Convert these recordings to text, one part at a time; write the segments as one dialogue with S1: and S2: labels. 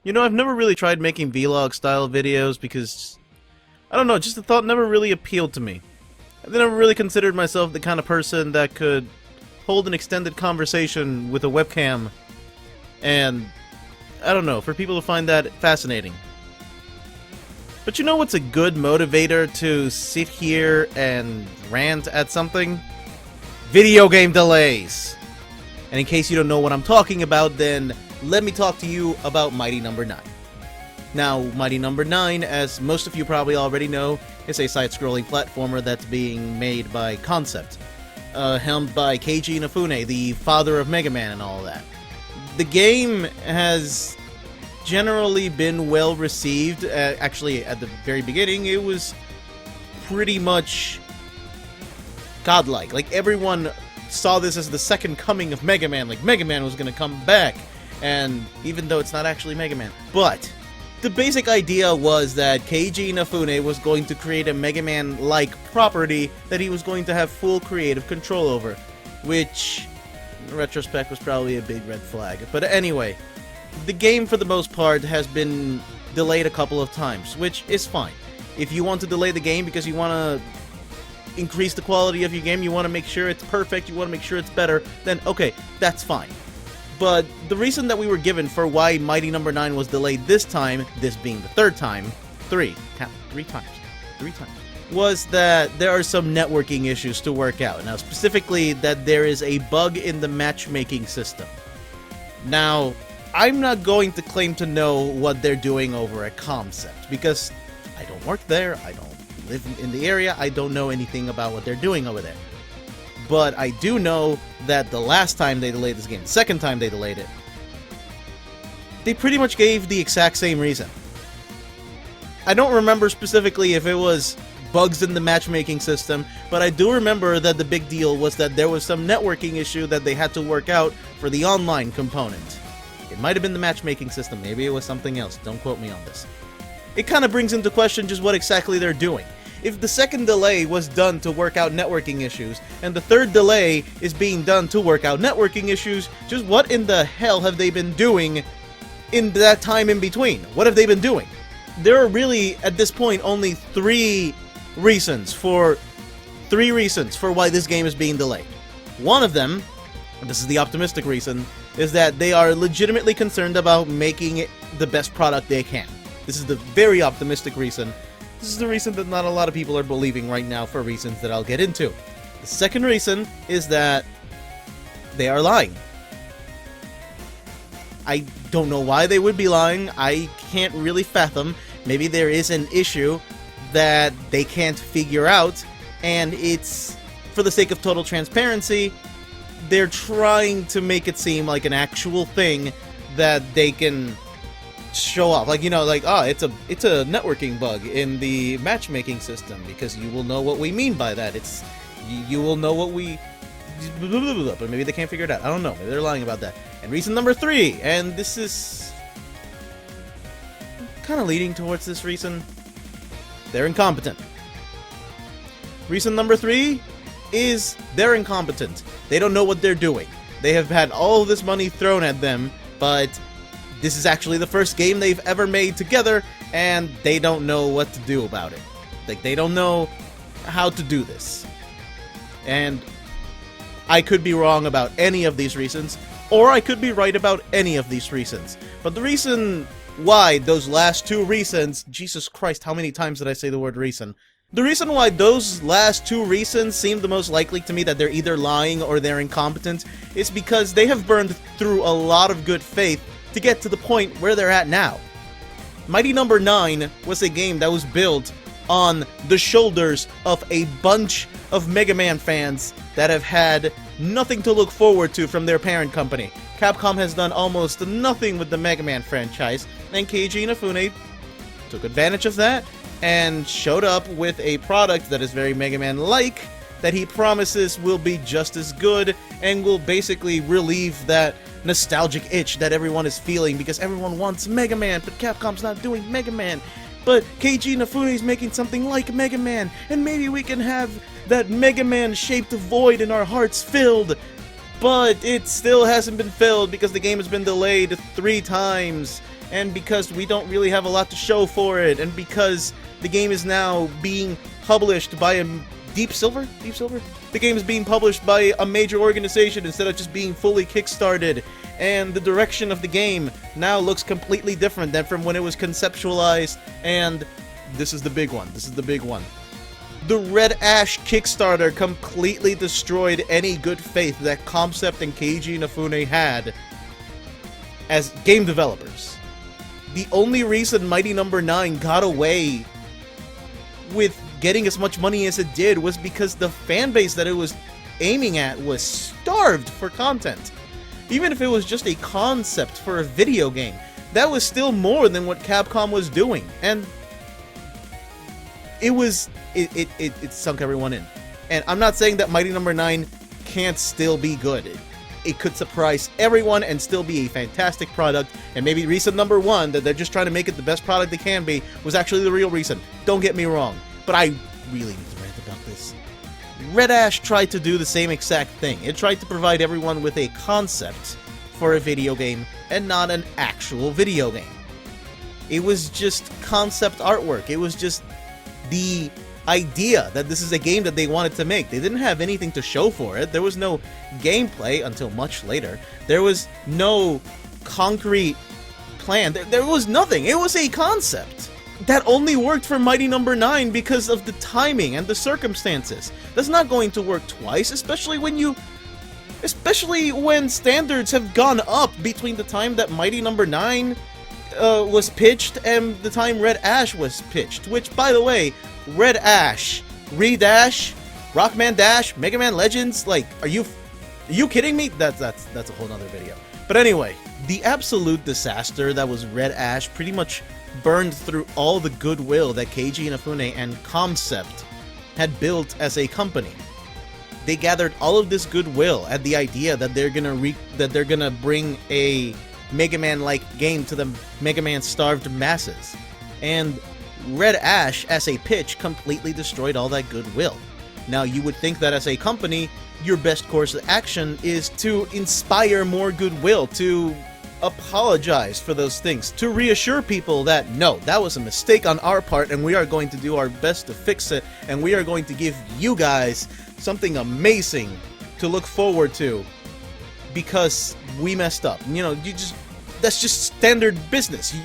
S1: You know, I've never really tried making vlog-style videos because, I don't know, just the thought never really appealed to me. I've never really considered myself the kind of person that could hold an extended conversation with a webcam, and, I don't know, for people to find that fascinating. But you know what's a good motivator to sit here and rant at something? Video game delays! And in case you don't know what I'm talking about, then let me talk to you about Mighty No. 9. Now, Mighty No. 9, as most of you probably already know, is a side-scrolling platformer that's being made by Concept, helmed by Keiji Inafune, the father of Mega Man and all that. The game has generally been well received. Actually, at the very beginning, it was pretty much godlike. Like, everyone saw this as the second coming of Mega Man. Like, Mega Man was gonna come back. And even though it's not actually Mega Man. But the basic idea was that Keiji Inafune was going to create a Mega Man-like property that he was going to have full creative control over. Which, in retrospect, was probably a big red flag. But anyway, the game for the most part has been delayed a couple of times, which is fine. If you want to delay the game because you want to increase the quality of your game, you want to make sure it's perfect, you want to make sure it's better, then okay, that's fine. But the reason that we were given for why Mighty No. 9 was delayed this time, this being the third time, three times, was that there are some networking issues to work out. Now, specifically, that there is a bug in the matchmaking system. Now, I'm not going to claim to know what they're doing over at Concept, because I don't work there, I don't live in the area, I don't know anything about what they're doing over there. But I do know that the last time they delayed this game, the second time they delayed it, they pretty much gave the exact same reason. I don't remember specifically if it was bugs in the matchmaking system, but I do remember that the big deal was that there was some networking issue that they had to work out for the online component. It might have been the matchmaking system, maybe it was something else, don't quote me on this. It kind of brings into question just what exactly they're doing. If the second delay was done to work out networking issues, and the third delay is being done to work out networking issues, just what in the hell have they been doing in that time in between? What have they been doing? There are really, at this point, only three reasons for why this game is being delayed. One of them, and this is the optimistic reason, is that they are legitimately concerned about making it the best product they can. This is the very optimistic reason. This is the reason that not a lot of people are believing right now for reasons that I'll get into. The second reason is that they are lying. I don't know why they would be lying. I can't really fathom. Maybe there is an issue that they can't figure out, and it's, for the sake of total transparency, they're trying to make it seem like an actual thing that they can show off, like, you know, like, oh, it's a networking bug in the matchmaking system, because you will know what we mean by that. It's, you will know what we, but maybe they can't figure it out. I don't know, maybe they're lying about that. And reason number 3, and this is kind of leading towards this reason, they're incompetent. Reason number 3 is they're incompetent. They don't know what they're doing. They have had all this money thrown at them, but this is actually the first game they've ever made together, and they don't know what to do about it. Like, they don't know how to do this. And I could be wrong about any of these reasons, or I could be right about any of these reasons. But the reason why those last 2 reasons, Jesus Christ, how many times did I say the word reason? The reason why those last 2 reasons seem the most likely to me that they're either lying or they're incompetent is because they have burned through a lot of good faith to get to the point where they're at now. Mighty No. 9 was a game that was built on the shoulders of a bunch of Mega Man fans that have had nothing to look forward to from their parent company. Capcom has done almost nothing with the Mega Man franchise, and Keiji Inafune took advantage of that and showed up with a product that is very Mega Man-like, that he promises will be just as good and will basically relieve that nostalgic itch that everyone is feeling because everyone wants Mega Man, but Capcom's not doing Mega Man. But Keiji Inafune is making something like Mega Man, and maybe we can have that Mega Man-shaped void in our hearts filled. But it still hasn't been filled because the game has been delayed 3 times. and because we don't really have a lot to show for it, and because the game is now being published by a Deep Silver? The game is being published by a major organization instead of just being fully kickstarted, and the direction of the game now looks completely different than from when it was conceptualized, and this is the big one. The Red Ash Kickstarter completely destroyed any good faith that Concept and Keiji Inafune had as game developers. The only reason Mighty Number 9 got away with getting as much money as it did was because the fan base that it was aiming at was starved for content. Even if it was just a concept for a video game, that was still more than what Capcom was doing, and it sunk everyone in. And I'm not saying that Mighty Number 9 can't still be good. It could surprise everyone and still be a fantastic product, and maybe reason number 1, that they're just trying to make it the best product they can be, was actually the real reason. Don't get me wrong, but I really need to rant about this. Red Ash tried to do the same exact thing. It tried to provide everyone with a concept for a video game and not an actual video game. It was just concept artwork. It was just the idea that this is a game that they wanted to make. They didn't have anything to show for it. There was no gameplay until much later. There was no concrete plan. There was nothing. It was a concept that only worked for Mighty Number 9 because of the timing and the circumstances. That's not going to work twice, especially when standards have gone up between the time that Mighty Number 9 was pitched and the time Red Ash was pitched. Which, by the way, Red Ash, Re-Dash, Rockman Dash, Mega Man Legends, like, are you kidding me? That's a whole nother video. But anyway, the absolute disaster that was Red Ash pretty much burned through all the goodwill that Keiji Inafune and Concept had built as a company. They gathered all of this goodwill at the idea that they're gonna bring a Mega Man-like game to the Mega Man-starved masses, and Red Ash as a pitch completely destroyed all that goodwill. Now, you would think that as a company, your best course of action is to inspire more goodwill, to apologize for those things, to reassure people that, no, that was a mistake on our part, and we are going to do our best to fix it, and we are going to give you guys something amazing to look forward to, because we messed up. You know, that's just standard business.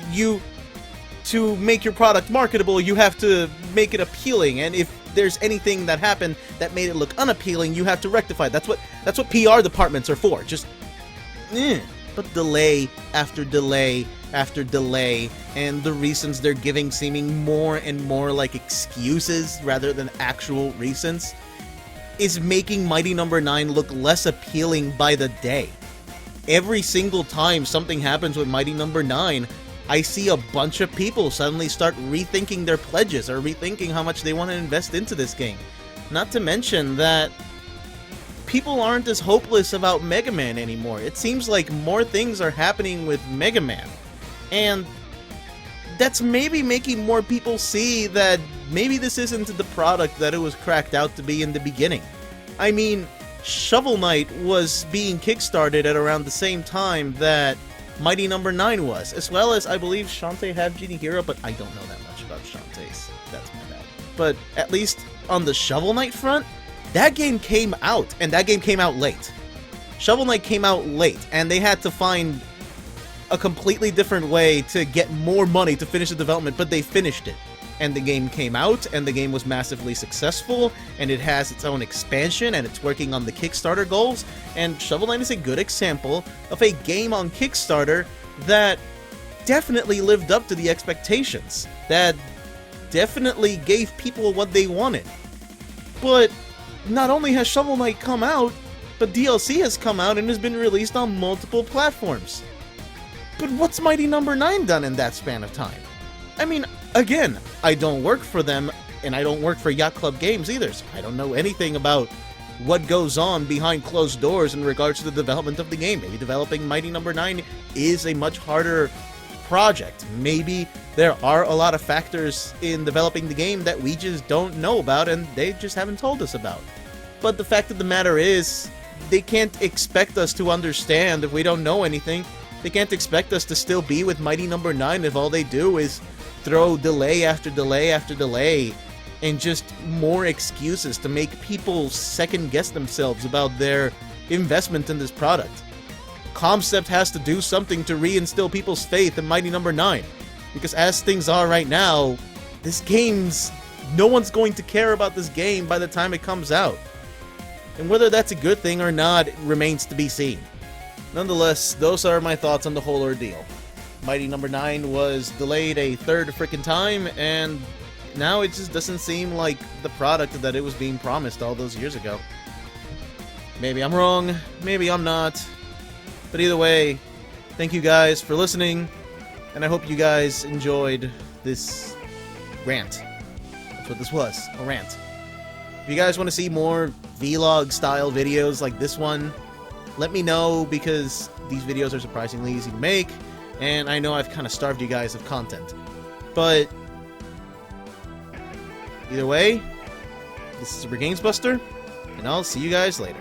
S1: To make your product marketable, you have to make it appealing, and if there's anything that happened that made it look unappealing, you have to rectify it. That's what PR departments are for. Just, but delay after delay after delay, and the reasons they're giving seeming more and more like excuses rather than actual reasons, is making Mighty Number 9 look less appealing by the day. Every single time something happens with Mighty Number 9, I see a bunch of people suddenly start rethinking their pledges or rethinking how much they want to invest into this game. Not to mention that people aren't as hopeless about Mega Man anymore. It seems like more things are happening with Mega Man, and that's maybe making more people see that maybe this isn't the product that it was cracked out to be in the beginning. I mean, Shovel Knight was being kickstarted at around the same time that Mighty Number 9 was, as well as, I believe, Shantae Have Genie Hero, but I don't know that much about Shantae's. That's my bad. But at least on the Shovel Knight front, that game came out, and that game came out late. Shovel Knight came out late, and they had to find a completely different way to get more money to finish the development, but they finished it. And the game came out, and the game was massively successful, and it has its own expansion, and it's working on the Kickstarter goals, and Shovel Knight is a good example of a game on Kickstarter that definitely lived up to the expectations, that definitely gave people what they wanted. But not only has Shovel Knight come out, but DLC has come out and has been released on multiple platforms. But what's Mighty Number 9 done in that span of time? I mean, again, I don't work for them, and I don't work for Yacht Club Games either, so I don't know anything about what goes on behind closed doors in regards to the development of the game. Maybe developing Mighty Number 9 is a much harder project. Maybe there are a lot of factors in developing the game that we just don't know about, and they just haven't told us about. But the fact of the matter is, they can't expect us to understand if we don't know anything, They can't expect us to still be with Mighty Number 9 if all they do is throw delay after delay after delay and just more excuses to make people second-guess themselves about their investment in this product. Concept has to do something to reinstill people's faith in Mighty Number 9. Because as things are right now, no one's going to care about this game by the time it comes out. And whether that's a good thing or not remains to be seen. Nonetheless, those are my thoughts on the whole ordeal. Mighty Number 9 was delayed a third frickin' time, and now it just doesn't seem like the product that it was being promised all those years ago. Maybe I'm wrong, maybe I'm not. But either way, thank you guys for listening, and I hope you guys enjoyed this rant. That's what this was, a rant. If you guys want to see more vlog-style videos like this one, let me know, because these videos are surprisingly easy to make, and I know I've kind of starved you guys of content. But either way, this is Super Games Buster, and I'll see you guys later.